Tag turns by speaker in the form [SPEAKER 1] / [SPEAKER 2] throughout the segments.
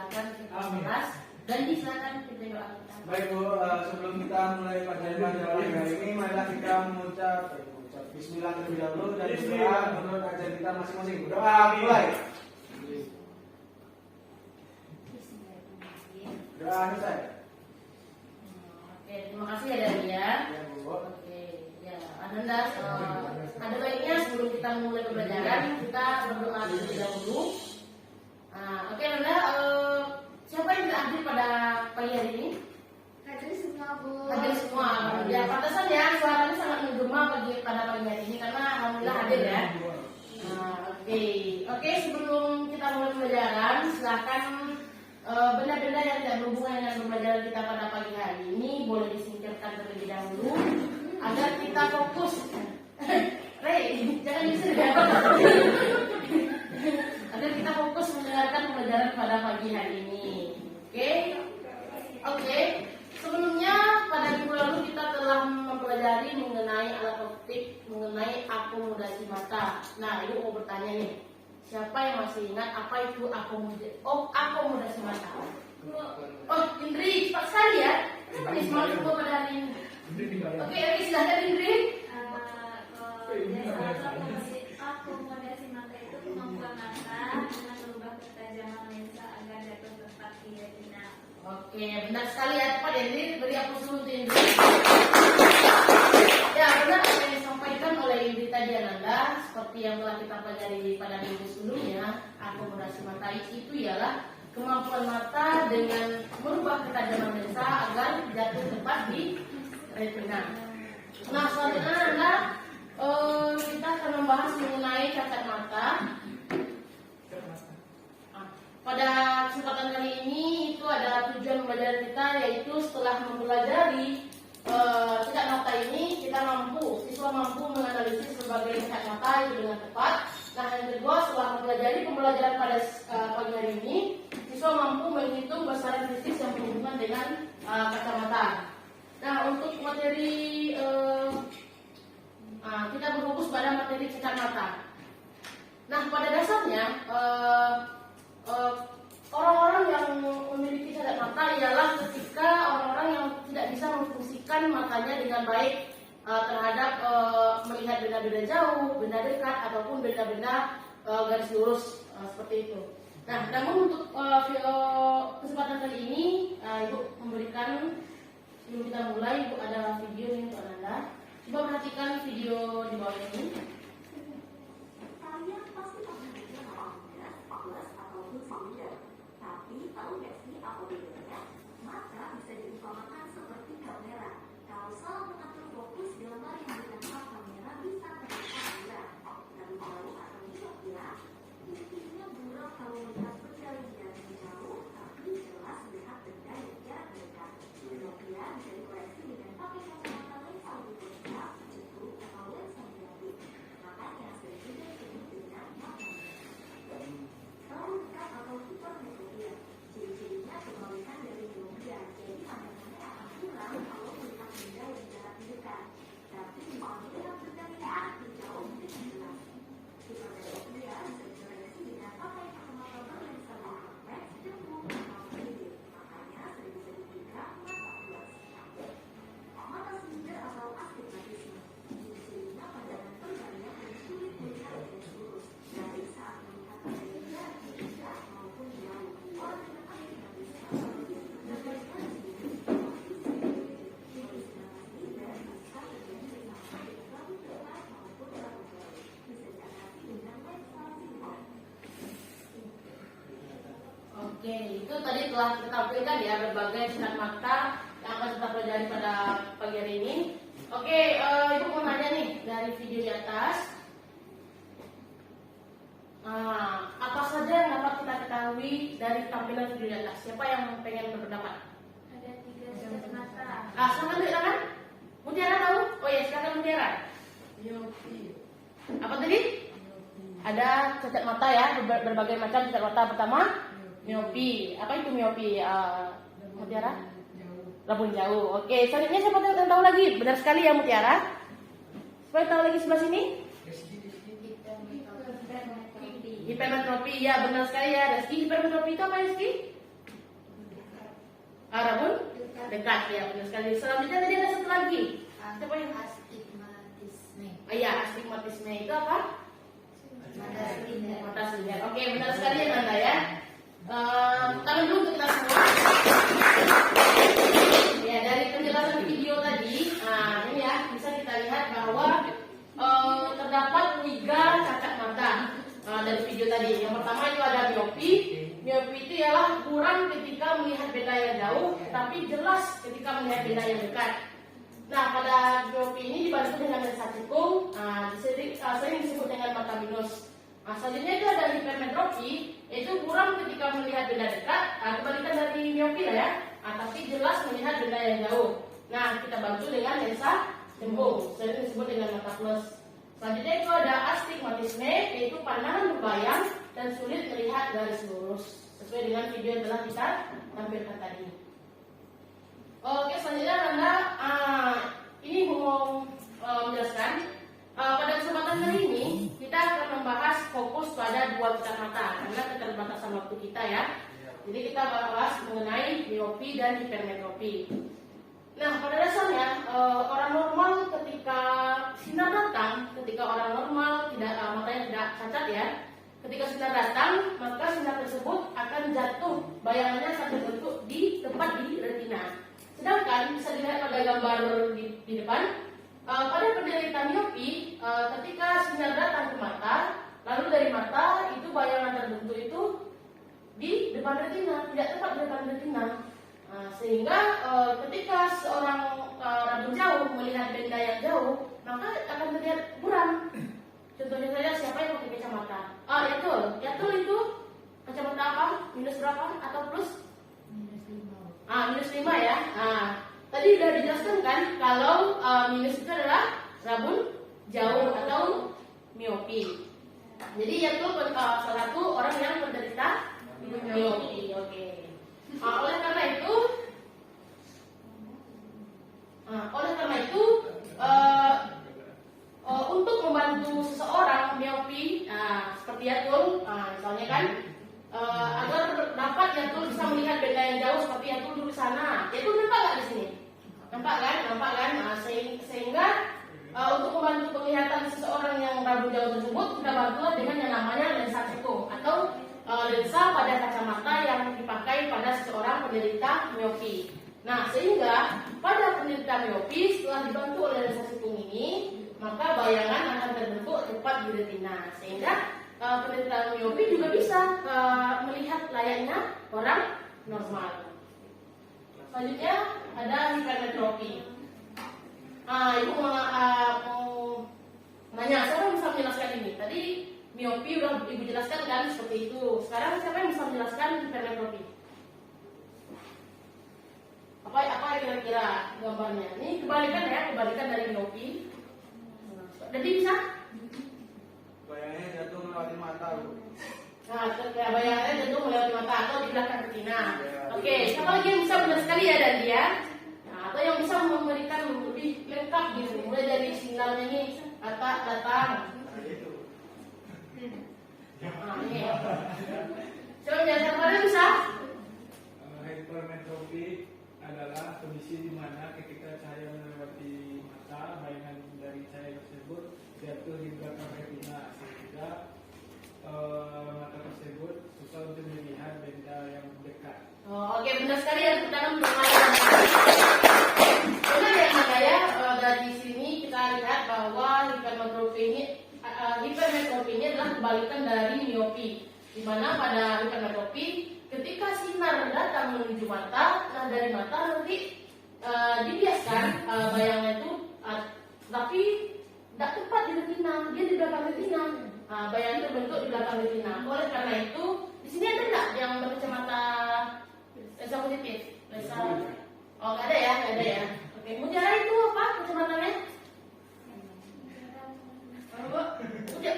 [SPEAKER 1] silakan kita ulas dan silakan kita doa kita.
[SPEAKER 2] Baik Bu, sebelum kita mulai pelajaran hari ini, marilah kita mengucap Bismillah terlebih dahulu dan berdoa menurut ajaran kita masing-masing. Doa mulai. Doa selesai.
[SPEAKER 1] Oke, terima kasih ya Dani ya. Oke, ya Ananda, ada baiknya sebelum kita mulai pembelajaran kita berdoa terlebih dahulu. Oke Ananda, siapa yang tidak hadir pada pagi hari ini?
[SPEAKER 3] Hadir semua Bu.
[SPEAKER 1] Hadir semua. Ya pantasan ya suaranya sangat menggema pada pagi hari ini karena alhamdulillah hadir ya. Oke, sebelum kita mulai pembelajaran silakan benda-benda yang tidak berhubungan dengan pembelajaran kita pada pagi hari ini boleh disingkirkan terlebih dahulu agar kita fokus. Rey, jangan disini ya. Agar kita fokus mendengarkan pembelajaran pada pagi hari ini. Oke. Sebelumnya pada minggu lalu kita telah mempelajari mengenai alat optik, mengenai akomodasi mata. Nah, ibu mau bertanya nih. Siapa yang masih ingat apa itu akomodasi mata? Oh, Indri, cepat sekali ya. Kenapa nih semangat pada hari ini? Oke, silahkan Indri.
[SPEAKER 3] Akomodasi mata itu kemampuan mata dengan merubah ketajaman lensa agar dapat tepat di retina.
[SPEAKER 1] Oke, benar sekali ya. Cepat Indri, beri aku dulu untuk Indri. Ya, benar apa yang disampaikan oleh Indri tadi Ananda. Seperti yang telah kita pelajari pada minggu sebelumnya, akomodasi mata itu ialah kemampuan mata dengan merubah ketajaman lensa agar jatuh tepat di retina. Nah, selanjutnya Ananda, kita akan membahas mengenai cacat mata. Pada kesempatan kali ini itu ada tujuan pembelajaran kita, yaitu setelah mempelajari cacat mata ini siswa mampu menganalisis berbagai cacat mata itu dengan tepat. Nah, yang kedua, setelah mempelajari pembelajaran pada pagi hari ini, siswa mampu menghitung besaran fisik yang berhubungan dengan kacamata. Nah, untuk materi kita berfokus pada materi cacat mata. Nah, pada dasarnya orang-orang yang memiliki cacat mata ialah ketika orang-orang yang tidak bisa memfungsikan matanya dengan baik terhadap melihat benda-benda jauh, benda dekat ataupun benda-benda garis lurus seperti itu. Nah, namun untuk kesempatan kali ini Ibu memberikan, sebelum kita mulai Ibu ada video nih untuk Anda. Coba perhatikan video di bawah ini.
[SPEAKER 4] Kalian pasti pernah dengar namanya Atlas ataupun silinder. Tapi tahu nggak sih apa bedanya? Mata bisa diumpamakan seperti kamera. Kalau salah mengatur fokus di lembar yang ditempel kamera bisa terlihat buram. Tapi tahu atau tidak ya? Intinya buram kalau melihat benda yang jauh, tapi jelas melihat benda yang jarak dekat. Miopia bisa dikoreksi dengan pakai kacamata lensa lebih besar, itu atau lensa negatif. Makanya sering juga disebut dengan mata merah. Terlalu dekat atau hipermetropia. Ciri-cirinya kebalikan dari miopia. Jadi pandangannya akan kurang kalau melihat benda yang jarak dekat. Tapi bisa melihat benda yang jauh dengan jelas. Hipermetropia bisa dikoreksi dengan pakai kacamata berlensa konveks dan bukan kredit. Makanya sering bisa diberikan mata plus. Mata silinder atau astigmatisme. Ciri-cirinya pandangan terbanyak dan sulit melihat garis lurus. Baik saat melihat benda yang jarak dekat maupun jauh. Orang dengan astigmatisme atau mendapatkan silinder bisa terjadi bersama dengan rambut dekat maupun rambut jauh. Bisa diatasi dengan lensa silinder.
[SPEAKER 1] Oke, itu tadi telah kita tampilkan ya berbagai cacat mata yang akan kita pelajari pada pagi hari ini. Oke, Ibu mau nanya nih dari video di atas. Apa saja yang dapat kita ketahui dari tampilan video di atas? Siapa yang pengen berpendapat?
[SPEAKER 3] Ada 3 cacat mata.
[SPEAKER 1] Silakan dulu, silakan. Mutiara tahu? Oh ya, silakan Mutiara. Apa tadi? Ada cacat mata ya, berbagai macam cacat mata. Pertama, miopi. Apa itu miopi? Mutiara? Labun jauh. Oke, selanjutnya siapa yang tahu lagi? Benar sekali ya Mutiara. Siapa yang tahu lagi sebelah sini? Hipermetropi. Ya, benar sekali ya Reski. Hipermetropi itu apa Reski? rabun dekat ya, benar sekali. Selanjutnya tadi ada satu lagi. Siapa yang
[SPEAKER 3] Astigmatisme.
[SPEAKER 1] Iya, astigmatisme itu apa? Mata selihat. Oke, benar sekali ya Nanda ya. Tangan dulu untuk kita semua. Ya, dari penjelasan video tadi, ini ya bisa kita lihat bahwa terdapat 3 cacat mata dari video tadi. Yang pertama itu ada miopi. Miopi itu ialah kurang ketika melihat benda yang jauh, tapi jelas ketika melihat benda yang dekat. Nah, pada miopi ini dibantu dengan lensa cekung, sering disebut dengan mata minus. Selanjutnya itu ada hipermetropi, yaitu kurang ketika melihat benda dekat, kebalikan dari miopi lah ya, tapi jelas melihat benda yang jauh. Nah, kita bantu dengan lensa cembung, sering disebut dengan mata plus. Selanjutnya itu ada astigmatisme, yaitu pandangan berbayang dan sulit melihat garis lurus, sesuai dengan video yang telah kita tampilkan tadi. Oke, selanjutnya Nanda, ini mau menjelaskan pada kesempatan kali ini kita akan membahas fokus pada 2 cacat mata karena keterbatasan waktu kita ya. Jadi kita bahas mengenai miopi dan hipermetropi. Nah, pada dasarnya orang normal ketika sinar datang, ketika orang normal matanya tidak cacat ya, ketika sinar datang maka sinar tersebut akan jatuh, bayangannya akan terbentuk di tempat di retina. Sedangkan bisa dilihat pada gambar di depan, pada penderita miopi, ketika sinar datang ke mata, lalu dari mata itu bayangan terbentuk itu di depan retina, tidak tepat di depan retina. Sehingga ketika seorang rabun jauh melihat benda yang jauh, maka akan terlihat buram. Contohnya saja siapa yang pakai kacamata? Yatul. Yatul itu kacamata apa? Minus berapa atau plus? Minus 5 ya. Tadi sudah dijelaskan kan kalau minus itu adalah rabun jauh atau miopi. Jadi Yatul salah satu orang yang menderita miopi. Oke. Oleh karena itu, untuk membantu seseorang miopi seperti Yatul, misalnya kan, agar dapat Yatul bisa melihat benda yang jauh seperti Yatul duduk di sana. Yatul nampak nggak di sini? Nampak kan? Sehingga untuk membantu penglihatan seseorang yang rabun jauh tersebut, kita bantulah dengan yang namanya lensa cekung atau lensa pada kacamata yang dipakai pada seseorang penderita miopi. Nah, sehingga pada penderita miopi setelah dibantu oleh lensa cekung ini, maka bayangan akan terbentuk tepat di retina. Sehingga penderita miopi juga bisa melihat layaknya orang normal. Selanjutnya ada hipermetropi. Ibu mau nanya, siapa yang bisa menjelaskan ini? Tadi miopi udah ibu jelaskan kan seperti itu. Sekarang siapa yang bisa menjelaskan hipermetropi? Apa kira-kira gambarnya? Ini kebalikan dari miopi. Jadi bisa?
[SPEAKER 2] Bayangnya jatuh melewati mata, Bu.
[SPEAKER 1] Bayangannya jatuh melewati mata atau di belakang retina. Oke, siapa lagi yang bisa menjelaskan ya dan dia? Atau yang bisa memberikan lebih lengkap gitu, mulai dari sinyalnya ini datang. Ini. Coba siapa yang bisa?
[SPEAKER 5] Hipermetropi adalah kondisi di mana ketika cahaya melewati mata, bayangan dari cahaya tersebut jatuh di belakang retina sehingga mata tersebut susah untuk melihat benda yang dekat.
[SPEAKER 1] Oke, benar sekali ya, kita akan bermain. Benar ya Nanda ya, dari sini kita lihat bahwa hipermetropi ini adalah kebalikan dari miopi. Di mana pada hipermetropi ketika sinar datang menuju mata, nah dari mata nanti dibiaskan bayangan itu, tapi tidak tepat di retina, dia di belakang retina. Bayangan terbentuk di belakang retina. Oleh karena itu, di sini ada nggak yang berkacamata lensa positif? Nggak ada ya. Oke, mutiara itu apa kacamatanya?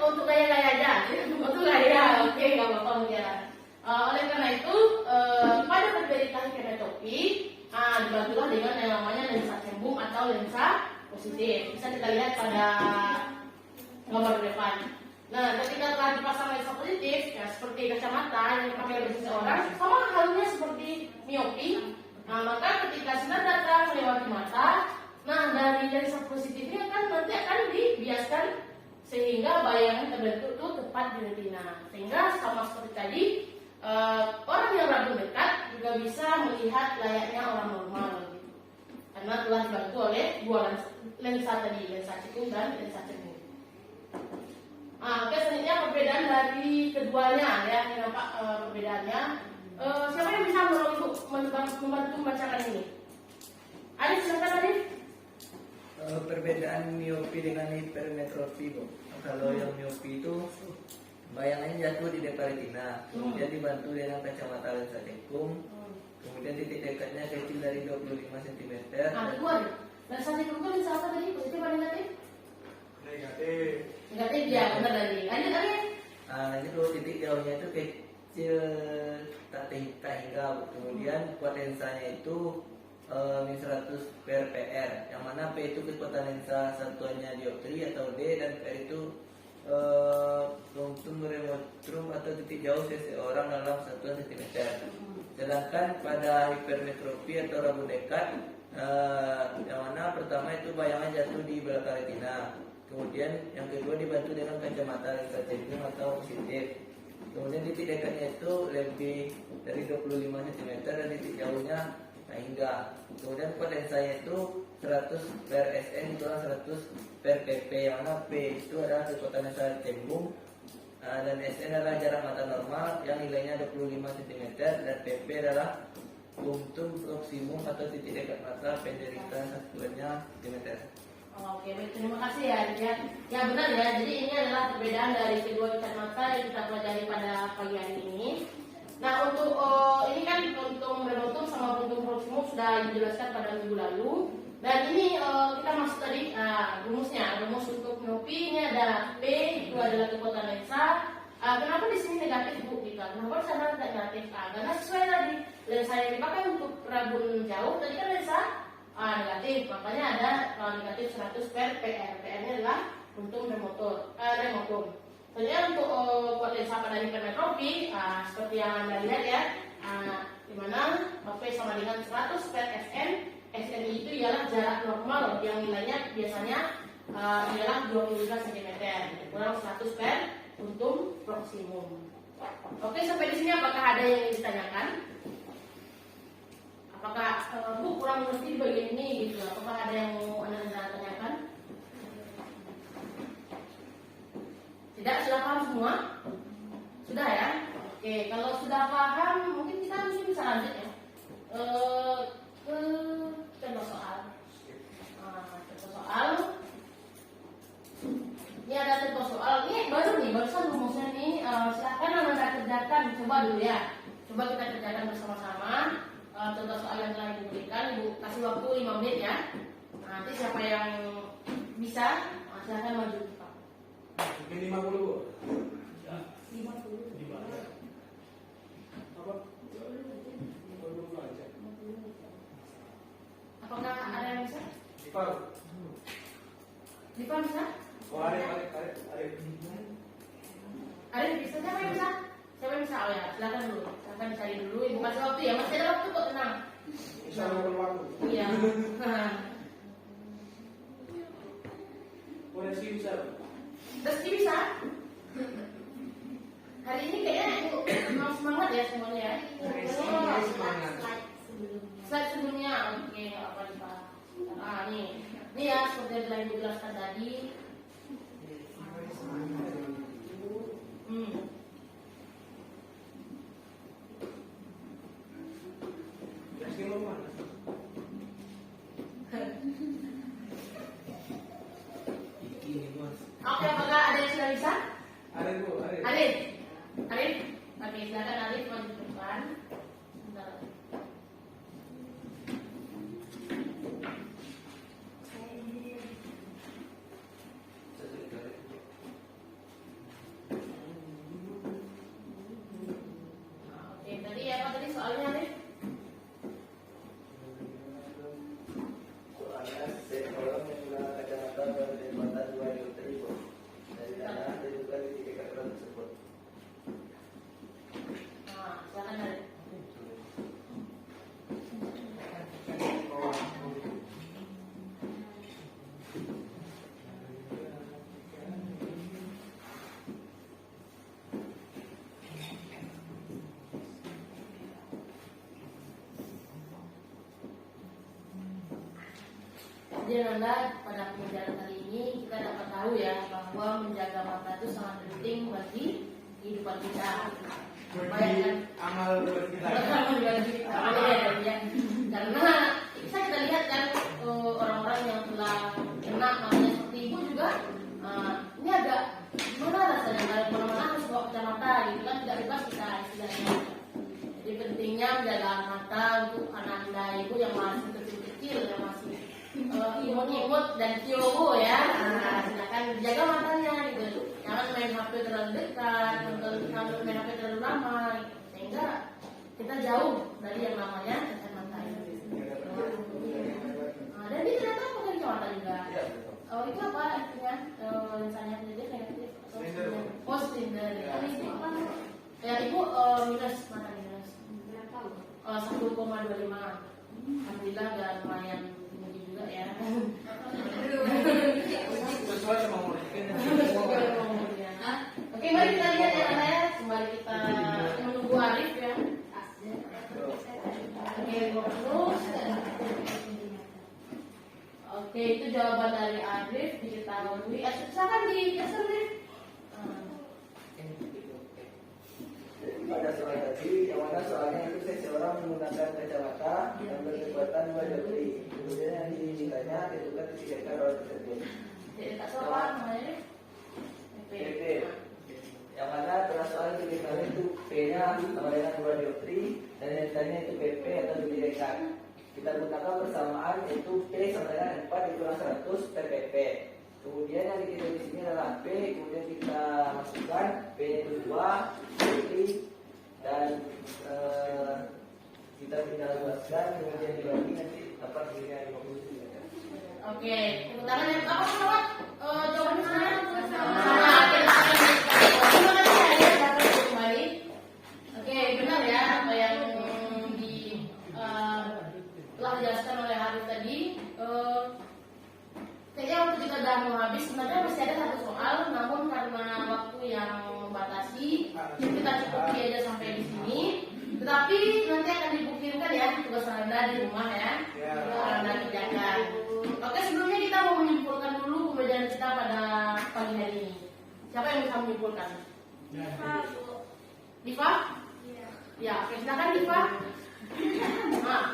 [SPEAKER 1] Untuk gaya-gaya aja. Untuk gaya, oke, nggak apa-apa mutiara. Oleh karena itu, pada penderita hipermetropi, dibantulah dengan yang namanya lensa cembung atau lensa positif. Bisa kita lihat pada gambar depan. Nah, ketika telah dipasang lensa positif, ya seperti kacamata yang dipakai oleh seseorang, sama halnya seperti miopi, Nah, maka ketika sinar datang melewati mata, nah dari lensa positifnya kan nanti akan dibiaskan sehingga bayangan terbentuk itu tepat di retina. Sehingga sama seperti tadi, orang yang ragu dekat juga bisa melihat layaknya orang normal gitu. Karena telah dibantu oleh dua lensa tadi, lensa cekung dan lensa cermin. Nah, oke, selanjutnya perbedaan dari keduanya ya, ini nampak perbedaannya. Siapa yang bisa membantu membacakan ini? Adit, silakan Adit.
[SPEAKER 6] Perbedaan miopi dengan hipermetropi, Bu. Kalau yang miopi itu bayangannya jatuh di depan retina, kemudian dibantu dengan kacamata lensa cekung, kemudian titik dekatnya kecil dari 25 cm.
[SPEAKER 1] Nah, kedua nih. Lensa cekung itu lensa apa tadi? Positif atau negatif?
[SPEAKER 2] Negatif.
[SPEAKER 1] Negatif ya, benar tadi. Lanjut lagi.
[SPEAKER 6] Nah, itu titik jauhnya itu kecil tak hingga, Bu. Kemudian kuat lensanya itu min 100 per PR, yang mana P itu kekuatan lensa satuannya dioptri atau D, dan PR itu punktum remotrum atau titik jauh seseorang dalam satuan sentimeter. Sedangkan pada hipermetropi atau ragu dekat, yang mana pertama itu bayangan jatuh di belakang retina, kemudian yang kedua dibantu dengan kacamata lensa cekung atau positif, kemudian titik dekatnya itu lebih dari 25 cm dan titik jauhnya hingga, kemudian kuat lensanya itu 100 per SN itu 100 per PP, yang mana P itu adalah kekuatan lensa cembung, dan SN adalah jarak mata normal yang nilainya 25 cm, dan PP adalah punktum proximum atau titik dekat mata penderitaan satuannya cm.
[SPEAKER 1] Oke, baik, terima kasih ya Adit ya. Ya benar ya, jadi ini adalah perbedaan dari kedua kacamata yang kita pelajari pada pagi hari ini. Nah, untuk ini kan puntum remotum sama puntum proximum sudah dijelaskan pada minggu lalu. Dan ini kita masuk tadi rumusnya. Rumus untuk miopi ini ada P itu adalah kekuatan lensa. Kenapa di sini negatif, Bu? Kenapa sana negatif? Karena sesuai tadi lensa yang dipakai untuk rabun jauh tadi kan lensa negatif. Makanya ada negatif 100 per PR. PR-nya adalah puntum remotum. Sebenarnya untuk buat lensa pada hipermetropi, seperti yang Anda lihat ya, di mana P sama dengan 100 per SN. SN itu ialah jarak normal yang nilainya biasanya ialah 25 cm, kurang 100 per puntum proximum. Oke, sampai di sini apakah ada yang ingin ditanyakan? Apakah Bu kurang mengerti di bagian ini gitu? Apakah ada yang mau Anda tanyakan? Tidak, sudah paham semua? Sudah ya? Oke, kalau sudah paham mungkin kita bisa lanjut ya ke contoh soal. Contoh soal. Ini ada contoh soal. Ini barusan rumusnya nih. Silahkan Anda kerjakan. Coba dulu ya. Coba kita kerjakan bersama-sama. Contoh soal yang telah Ibu berikan. Ibu kasih waktu 5 menit ya. Nanti siapa yang bisa, silahkan maju.
[SPEAKER 2] Mungkin 50, Bu.
[SPEAKER 1] 50.
[SPEAKER 5] Di mana?
[SPEAKER 2] Apa? 50 aja.
[SPEAKER 1] Apakah ada yang bisa?
[SPEAKER 2] Ipal.
[SPEAKER 1] Dipan bisa?
[SPEAKER 2] Oh, Arif.
[SPEAKER 1] Arif bisa? Siapa yang bisa? Siapa yang bisa? Oh ya, silakan dulu. Silakan cari dulu. Ibu kasih waktu ya. Masih ada waktu kok, tenang.
[SPEAKER 2] Bisa makan waktu.
[SPEAKER 1] Iya.
[SPEAKER 2] Koneksi bisa.
[SPEAKER 1] Rizky bisa? Hari ini kayaknya Ibu memang semangat ya semuanya ya. Slide sebelumnya, oke, nggak apa-apa. Ini ya seperti yang telah Ibu jelaskan tadi.
[SPEAKER 2] Koneksi mau mana?
[SPEAKER 6] Ini bos.
[SPEAKER 1] Oke, apakah ada yang sudah bisa?
[SPEAKER 2] Arif, Bu.
[SPEAKER 1] Arif? Oke, silakan Arif maju ke depan. Bentar. Oke, tadi apa tadi soalnya Arif?
[SPEAKER 6] Soalnya seorang yang menggunakan kacamata dari mata 2 dioptri, Bu. Dari sana ditentukan titik dekat tersebut.
[SPEAKER 1] Jadi Ananda, pada pembelajaran kali ini kita dapat tahu ya bahwa menjaga mata itu sangat penting bagi kehidupan kita.
[SPEAKER 2] Bagi amal buat kita.
[SPEAKER 1] Ya. Karena bisa kita lihat kan orang-orang yang telah kena matanya seperti ibu juga ini agak gimana rasanya kalau kemana-mana harus bawa kacamata gitu kan, tidak bebas kita istilahnya. Jadi pentingnya menjaga mata untuk anak-anak ibu yang masih kecil-kecil, yang masih imut-imut dan kiowo ya. Silakan jaga matanya gitu. Jangan main HP terlalu dekat, jangan main HP terlalu lama, sehingga kita jauh dari yang namanya kacamata ini. Dan ini ternyata pakai kacamata juga. Itu apa artinya? Misalnya positif, negatif, atau silinder. Ya ibu minus mana minus? 1,25. Alhamdulillah nggak lumayan tinggi juga ya.
[SPEAKER 2] Sesuai sama umurnya.
[SPEAKER 1] Oke, mari kita lihat ya Anda ya. Kembali kita menunggu Arif ya. Oke, terus. Oke, itu jawaban dari Arif diketahui. Silakan dijelaskan Arif.
[SPEAKER 6] Pada soal tadi, yang mana soalnya itu seseorang menggunakan kacamata yang berkekuatan 2 jari. Kemudian yang ditanya tentukan disediakan oleh tersebut.
[SPEAKER 1] Jadi tak soal namanya
[SPEAKER 6] PP. Yang mana pada soal itu diketahui itu P-nya sama dengan 2 dioptri dan yang ditanya itu PP atau disediakan. Kita gunakan persamaan yaitu P sama dengan 4 dikurang 100 per PP. Kemudian yang ditulis di sini adalah P, kemudian kita masukkan P-nya itu 2 dioptri dan kita tinggal luaskan, kemudian dibagi nanti dapat nilai 50.
[SPEAKER 1] Oke, tepuk tangan yang apa pesawat? Jawabannya sana. Terima kasih ya, dapat kembali. Oke, benar ya apa yang telah dijelaskan oleh Arif tadi. Kayaknya waktu kita sudah mau habis, sebenarnya masih ada satu soal, namun karena waktu yang membatasi, kita cukupi aja sampai di sini. Tetapi nanti akan dibuktikan ya tugas Anda di rumah ya. Anda kerjakan. Oke, sebelumnya kita mau menyimpulkan dulu pembelajaran kita pada pagi hari ini. Siapa yang bisa menyimpulkan? Diva?
[SPEAKER 3] Iya.
[SPEAKER 1] Ya, oke, silakan Diva.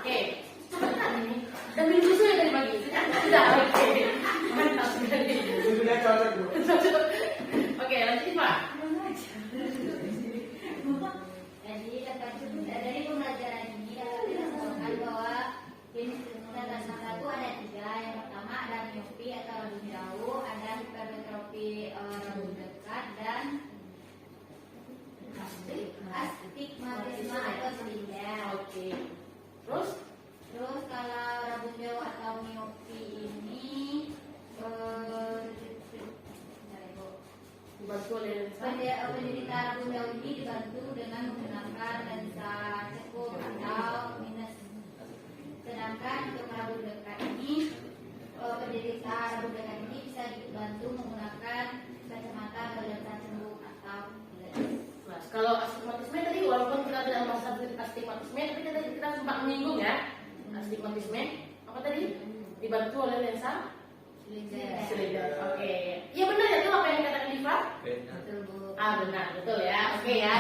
[SPEAKER 1] Oke. Cepetan ini. Dan minum susu yang tadi pagi. Sudah, oke. Mantap sekali.
[SPEAKER 2] Sudah cocok Bu.
[SPEAKER 1] Oke, lanjut Diva.
[SPEAKER 3] Jadi dari pembelajaran ini dapat dilakukan bahwa jenis dan mata itu ada 3. Yang pertama ada miopi atau rabun jauh, ada hipermetropi rabun dekat, dan astigmatisme atau silinder.
[SPEAKER 1] Oke.
[SPEAKER 3] Terus kalau rabun jauh atau miopi ini
[SPEAKER 1] Dibantu oleh Lensa.
[SPEAKER 3] penderita rabun jauh ini dibantu dengan menggunakan lensa cekung atau minus. Sedangkan untuk rabun dekat ini, penderita rabun dekat ini bisa dibantu menggunakan kacamata berlensa cembung atau lens.
[SPEAKER 1] Nah, kalau astigmatisme tadi walaupun kita tidak bahas astigmatisme, tapi kita sempat menyinggung ya. Astigmatisme apa tadi? Dibantu oleh lensa silinder. Oke. Iya benar ya itu apa yang dikatakan Diva?
[SPEAKER 3] Betul, Bu.
[SPEAKER 1] Benar, betul ya. Oke ya.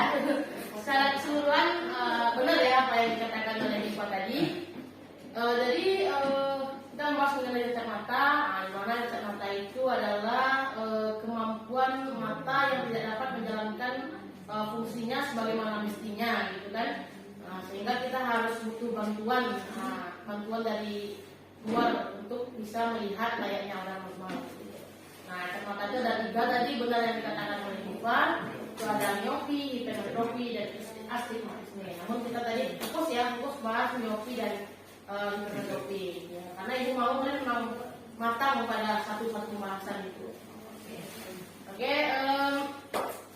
[SPEAKER 1] Secara keseluruhan benar ya apa yang dikatakan oleh Diva tadi. Jadi kita membahas mengenai kacamata. Di mana kacamata itu adalah kemampuan mata yang tidak dapat menjalankan fungsinya sebagaimana mestinya, gitu kan? Sehingga kita harus butuh bantuan dari luar untuk bisa melihat layaknya orang normal. Nah, kacamata itu ada 3 tadi benar yang dikatakan oleh Diva. Itu ada miopi, hipermetropi, dan astigmatisme. Namun kita tadi fokus bahas miopi dan hipermetropi. Ya, karena ibu mau matang pada satu pembahasan itu. Oke.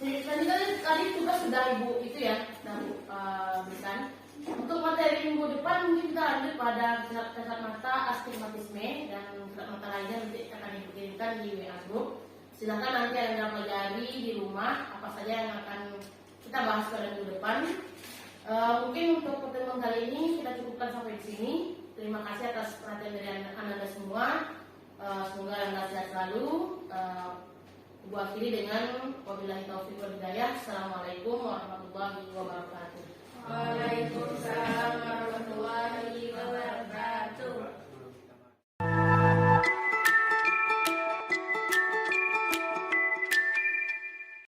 [SPEAKER 1] Selanjutnya tadi tugas sudah ibu itu ya, berikan. Untuk materi minggu depan mungkin kita lanjut pada kasat mata, astigmatisme, dan kasat mata lainnya nanti akan dikirimkan di WA group. Silahkan nanti Anda pelajari di rumah apa saja yang akan kita bahas pada minggu depan. Mungkin untuk pertemuan kali ini kita cukupkan sampai di sini. Terima kasih atas perhatian dari Anda semua. Semoga Anda sehat selalu. Ibu akhiri dengan wabillahi taufiq wal hidayah. Assalamualaikum warahmatullahi wabarakatuh.
[SPEAKER 3] Waalaikumsalam warahmatullahi